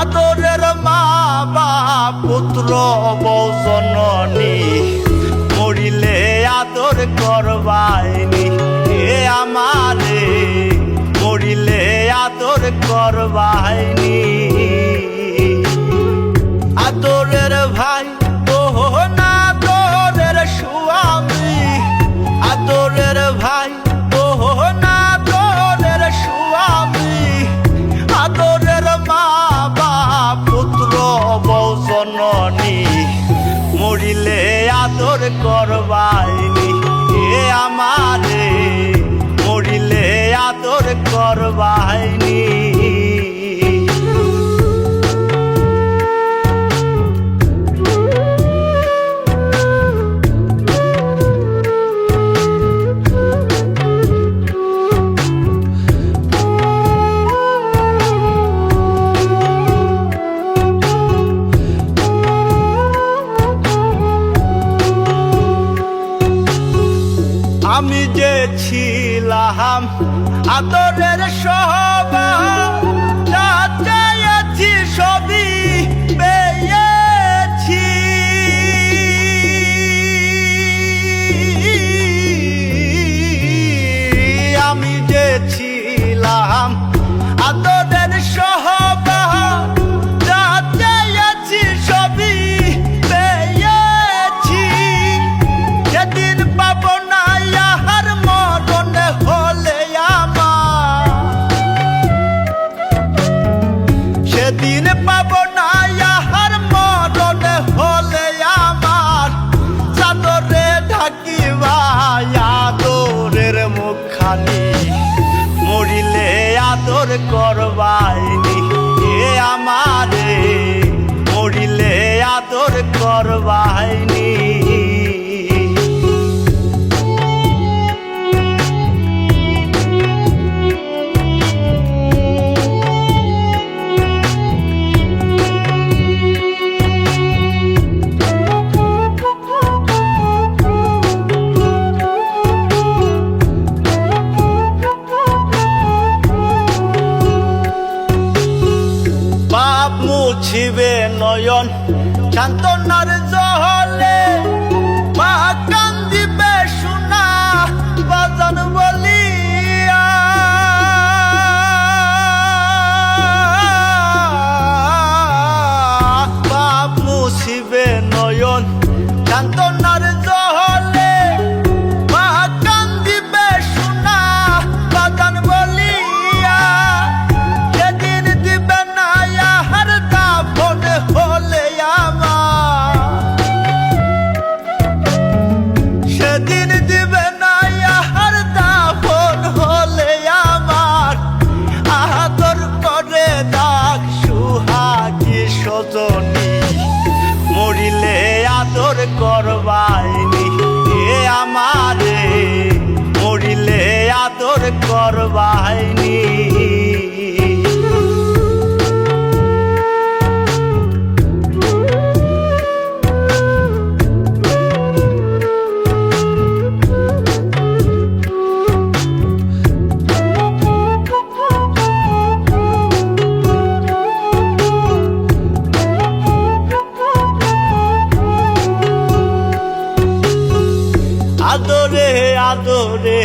আদরের মা বাপ পুত্র বউ জননী মরিলে আদর করবাইনি এ আমারে মরিলে আদর করবাইনি আদরের ভাই ওহ না আদরের স্বামী আদরের ভাই ওহ না আদরের স্বামী আদরের মা বাপ পুত্র বউ জননী মরিলে আদর করবাইনি এ আমারে মরিলে আদর করবাইনি আমি যে ছিলাম আদরের সহবাস যা চাইছি সবই পেয়েছি আমি যে ছিলাম আদরের সহবাস যা চাইছি সবই পেয়েছি যেদিন পাবো না সেদিন পাব না ইহার মরণ হলে আমার চাদরে ঢাকিবা আদরের মুখখানি মরিলে আদর করবাইনি এ আমারে মরিলে আদর করবাইনি মুছিবে নয়ন সান্ত্বনার জলে মা কান্দিবে সোনা বাজান বলিয়া বাপ মুছিবে নয়ন সান্ত্বনার জলে মা কান্দিবে সোনা বাজান বলিয়া যেদিন দিবে না হলে আমার সেদিন দিবে না ইহার দাফন হলে আমার আদর করে ডাক সুহাগী সজনী মরিলে আদর করবাইনি এ আমারে মরিলে আদর করবাইনি আদরে আদরে